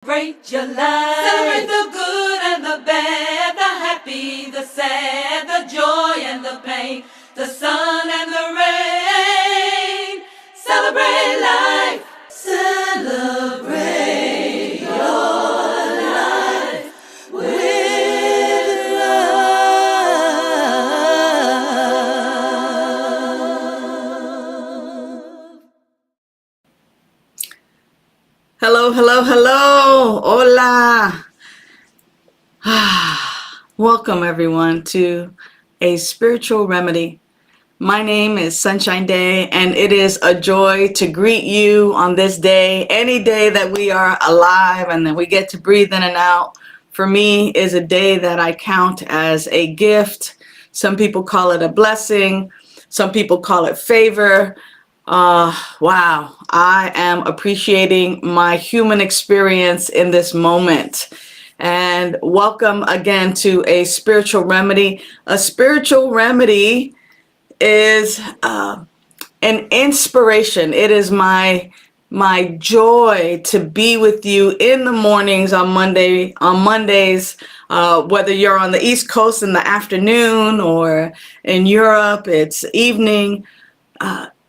Celebrate your life. Celebrate the good and the bad, the happy, the sad, the joy and the pain, the sun and the rain. Celebrate life. Celebrate your life with love. Hello, hello, hello. Hola. Welcome everyone to A Spiritual Remedy. My name is Sunshine Daye, and it is a joy to greet you on this day, any day that we are alive and that we get to breathe in and out. For me, is a day that I count as a gift. Some people call it a blessing. Some people call it favor. Wow, I am appreciating my human experience in this moment. And welcome again to A Spiritual Remedy. A spiritual remedy is an inspiration. It is my joy to be with you in the mornings on Mondays, whether you're on the East Coast in the afternoon or in Europe, it's evening.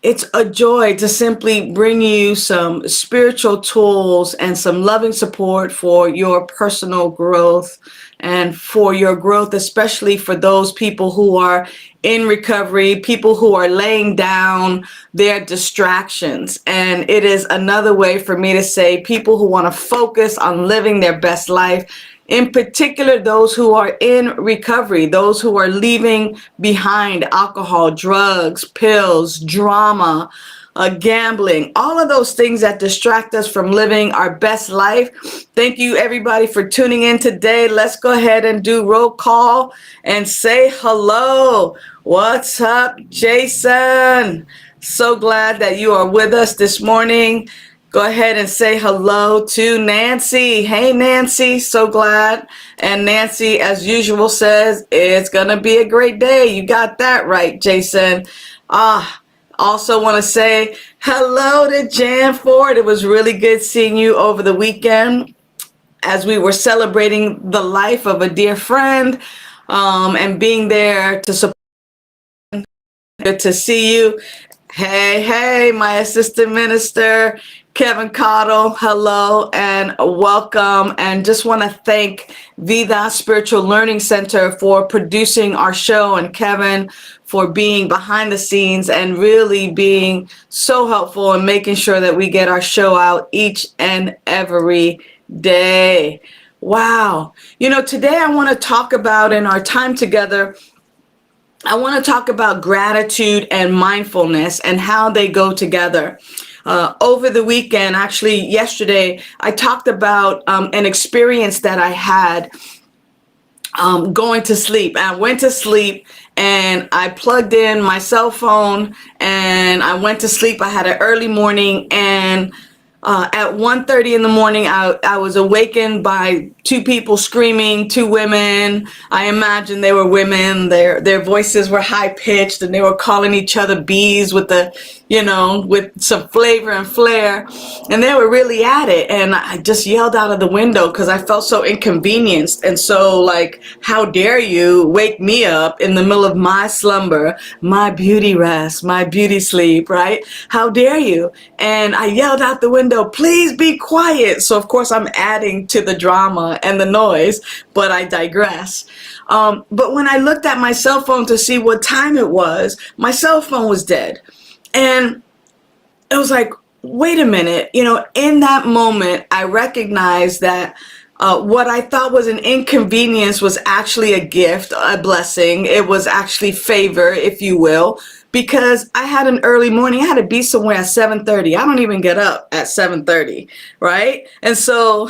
It's a joy to simply bring you some spiritual tools and some loving support for your personal growth and for your growth, especially for those people who are in recovery, people who are laying down their distractions. And it is another way for me to say people who want to focus on living their best life, in particular, those who are in recovery, those who are leaving behind alcohol, drugs, pills, drama, gambling, all of those things that distract us from living our best life. Thank you, everybody, for tuning in today. Let's go ahead and do roll call and say hello. What's up, Jason? So glad that you are with us this morning. Go ahead and say hello to Nancy. Hey, Nancy, so glad. And Nancy, as usual, says it's going to be a great day. You got that right, Jason. Also want to say hello to Jan Ford. It was really good seeing you over the weekend as we were celebrating the life of a dear friend and being there to support. Good to see you. Hey, my assistant minister, Kevin Cottle, hello and welcome. And just want to thank Vida Spiritual Learning Center for producing our show, and Kevin for being behind the scenes and really being so helpful in making sure that we get our show out each and every day. Wow. You know, today I want to talk about, in our time together, I want to talk about gratitude and mindfulness and how they go together. Over the weekend, actually yesterday, I talked about an experience that I had going to sleep. I went to sleep and I plugged in my cell phone and I went to sleep. I had an early morning, and at 1:30 in the morning, I was awakened by two people screaming, two women. I imagine they were women. Their voices were high pitched and they were calling each other bees with with some flavor and flair. And they were really at it. And I just yelled out of the window because I felt so inconvenienced. And so, like, how dare you wake me up in the middle of my slumber, my beauty rest, my beauty sleep, right? How dare you? And I yelled out the window, please be quiet. So of course I'm adding to the drama and the noise, but I digress. But when I looked at my cell phone to see what time it was, my cell phone was dead. And it was like, wait a minute, in that moment, I recognized that what I thought was an inconvenience was actually a gift, a blessing. It was actually favor, if you will, because I had an early morning. I had to be somewhere at 7:30. I don't even get up at 7:30, right? And so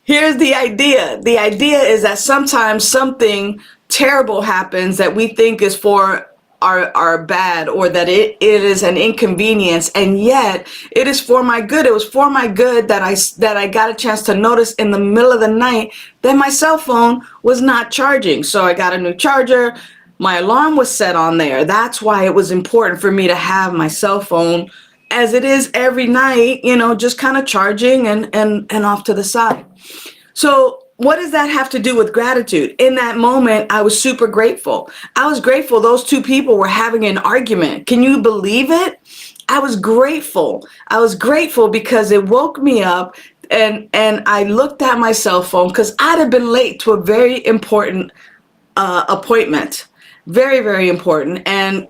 here's the idea. The idea is that sometimes something terrible happens that we think is for are bad, or that it is an inconvenience, and yet it is for my good. It was for my good that I got a chance to notice in the middle of the night that my cell phone was not charging. So I got a new charger. My alarm was set on there. That's why it was important for me to have my cell phone as it is every night, just kind of charging and off to the side. So what does that have to do with gratitude? In that moment, I was super grateful. I was grateful those two people were having an argument. Can you believe it? I was grateful. I was grateful because it woke me up, and I looked at my cell phone because I'd have been late to a very important appointment. Very, very important. And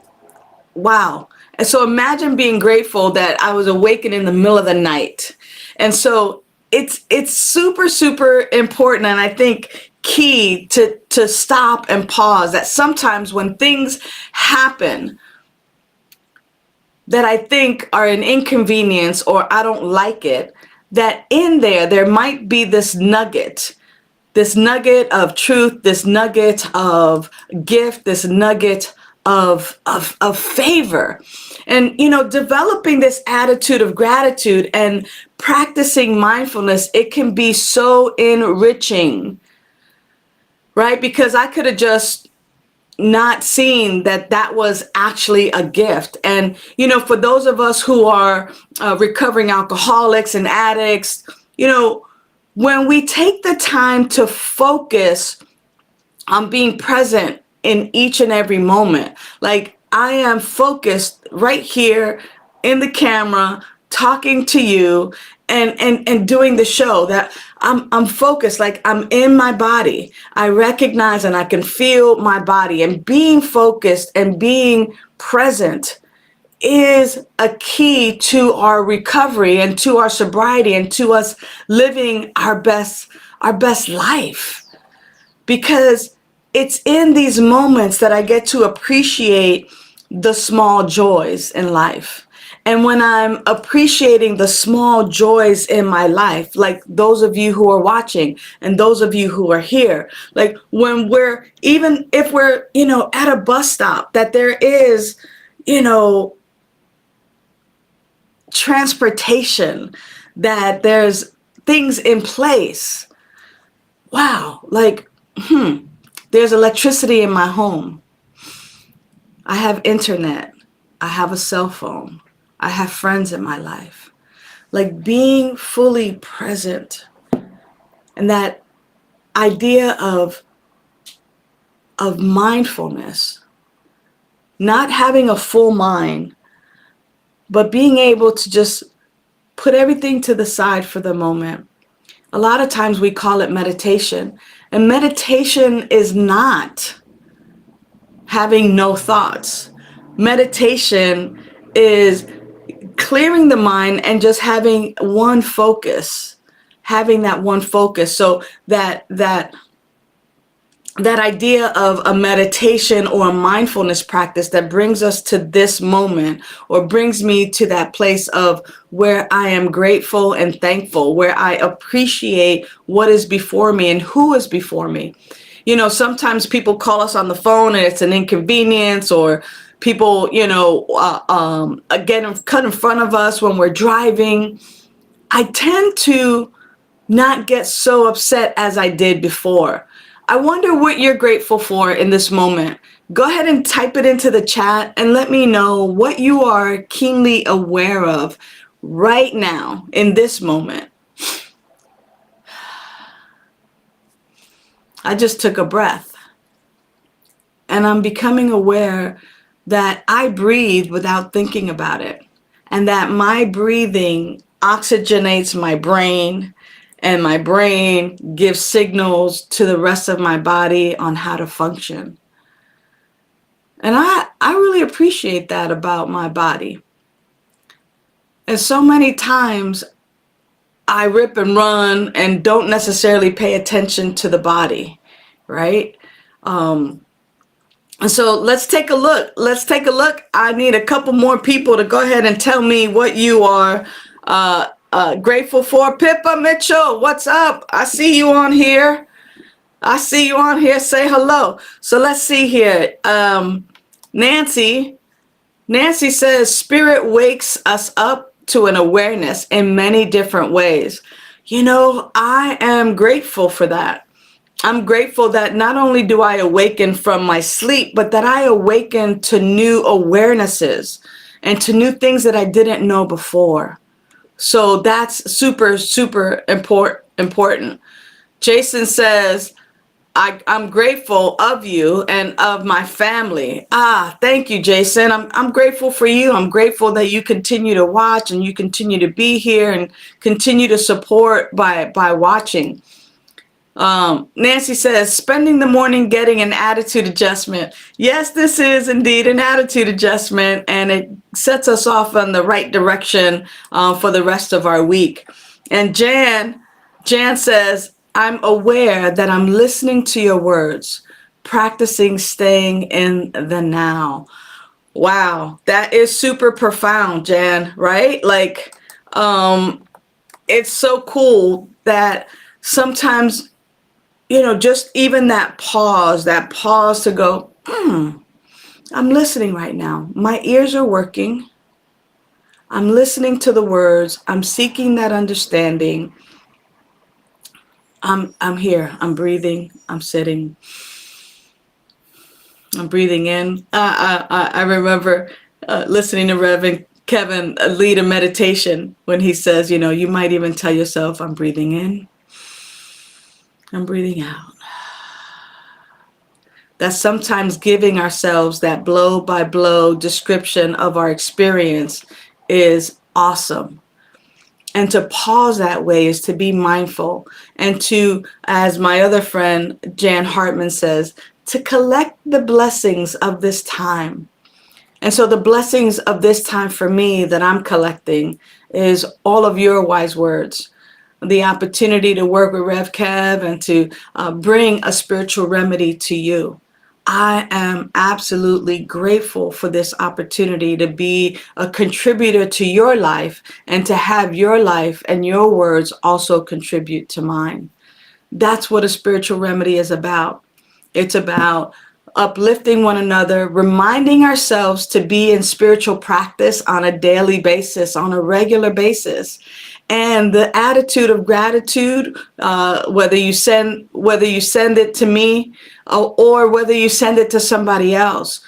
wow. And so imagine being grateful that I was awakened in the middle of the night. And so it's super, super important, and I think key to stop and pause, that sometimes when things happen that I think are an inconvenience or I don't like it, that in there might be this nugget of truth, this nugget of gift, this nugget of favor. And, developing this attitude of gratitude and practicing mindfulness, it can be so enriching, right? Because I could have just not seen that was actually a gift. And, for those of us who are recovering alcoholics and addicts, when we take the time to focus on being present in each and every moment, like I am focused right here in the camera, talking to you and doing the show, that I'm focused, like I'm in my body. I recognize and I can feel my body, and being focused and being present is a key to our recovery and to our sobriety and to us living our best life. Because it's in these moments that I get to appreciate the small joys in life. And when I'm appreciating the small joys in my life, like those of you who are watching and those of you who are here, like when even if we're, at a bus stop, that there is, transportation, that there's things in place. Wow, like, there's electricity in my home. I have internet. I have a cell phone. I have friends in my life. Like being fully present, and that idea of mindfulness, not having a full mind, but being able to just put everything to the side for the moment. A lot of times we call it meditation, and meditation is not having no thoughts. Meditation is clearing the mind and just having one focus, So that idea of a meditation or a mindfulness practice that brings us to this moment, or brings me to that place of where I am grateful and thankful, where I appreciate what is before me and who is before me. Sometimes people call us on the phone and it's an inconvenience, or people, again, cut in front of us when we're driving. I tend to not get so upset as I did before. I wonder what you're grateful for in this moment. Go ahead and type it into the chat and let me know what you are keenly aware of right now in this moment. I just took a breath, and I'm becoming aware that I breathe without thinking about it, and that my breathing oxygenates my brain, and my brain gives signals to the rest of my body on how to function. And I really appreciate that about my body. And so many times I rip and run and don't necessarily pay attention to the body, right? And so let's take a look. I need a couple more people to go ahead and tell me what you are grateful for. Pippa Mitchell, what's up? I see you on here. Say hello. So let's see here. Nancy says spirit wakes us up to an awareness in many different ways. I am grateful for that. I'm grateful that not only do I awaken from my sleep, but that I awaken to new awarenesses. and to new things that I didn't know before. So that's super, super important. Jason says, I'm grateful of you and of my family. Thank you, Jason. I'm grateful for you. I'm grateful that you continue to watch and you continue to be here and continue to support by watching. Nancy says, spending the morning getting an attitude adjustment. Yes, this is indeed an attitude adjustment, and it sets us off on the right direction for the rest of our week. And Jan says, I'm aware that I'm listening to your words, practicing staying in the now. Wow, that is super profound, Jan, right? Like, it's so cool that sometimes, just even that pause to go, I'm listening right now. My ears are working. I'm listening to the words. I'm seeking that understanding. I'm here. I'm breathing. I'm sitting. I'm breathing in. I remember listening to Reverend Kevin lead a meditation when he says, you might even tell yourself, I'm breathing in. I'm breathing out. That sometimes giving ourselves that blow by blow description of our experience is awesome. And to pause that way is to be mindful and to, as my other friend Jan Hartman says, to collect the blessings of this time. And so the blessings of this time for me that I'm collecting is all of your wise words, the opportunity to work with Rev Kev and to bring a spiritual remedy to you. I am absolutely grateful for this opportunity to be a contributor to your life and to have your life and your words also contribute to mine. That's what a spiritual remedy is about. It's about uplifting one another, reminding ourselves to be in spiritual practice on a daily basis, on a regular basis. And the attitude of gratitude, whether you send it to me or whether you send it to somebody else,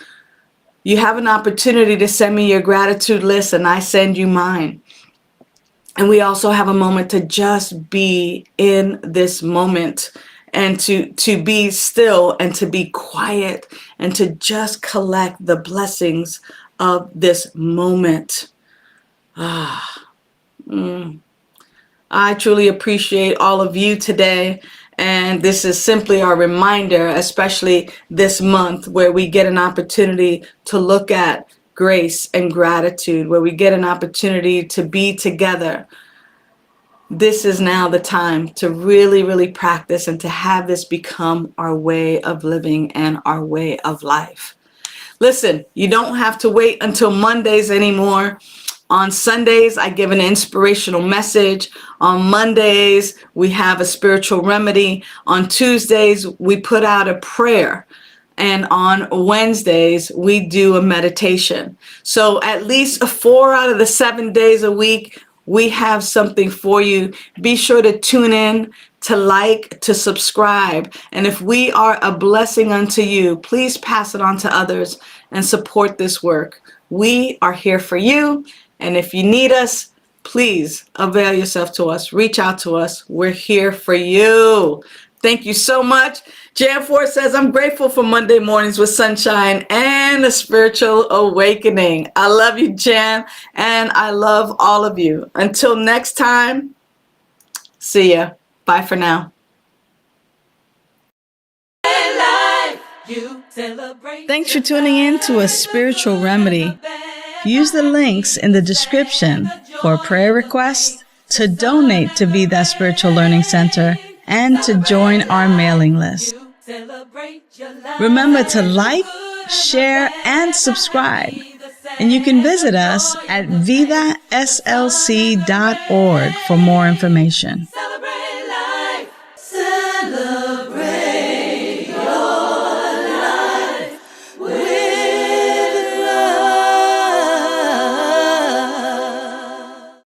you have an opportunity to send me your gratitude list and I send you mine. And we also have a moment to just be in this moment and to be still and to be quiet and to just collect the blessings of this moment. I truly appreciate all of you today. And this is simply our reminder, especially this month, where we get an opportunity to look at grace and gratitude, where we get an opportunity to be together. This is now the time to really, really practice and to have this become our way of living and our way of life. Listen, you don't have to wait until Mondays anymore. On Sundays, I give an inspirational message. On Mondays, we have a spiritual remedy. On Tuesdays, we put out a prayer. And on Wednesdays, we do a meditation. So at least 4 out of the 7 days a week, we have something for you. Be sure to tune in, to like, to subscribe. And if we are a blessing unto you, please pass it on to others and support this work. We are here for you. And if you need us, please avail yourself to us. Reach out to us. We're here for you. Thank you so much. Jan Ford says, I'm grateful for Monday mornings with sunshine and a spiritual awakening. I love you, Jan, and I love all of you. Until next time, see ya. Bye for now. Thanks for tuning in to A Spiritual Remedy. Use the links in the description for prayer requests, to donate to Be That Spiritual Learning Center, and to join our mailing list. Remember to like, share, and subscribe. And you can visit us at vidaslc.org for more information.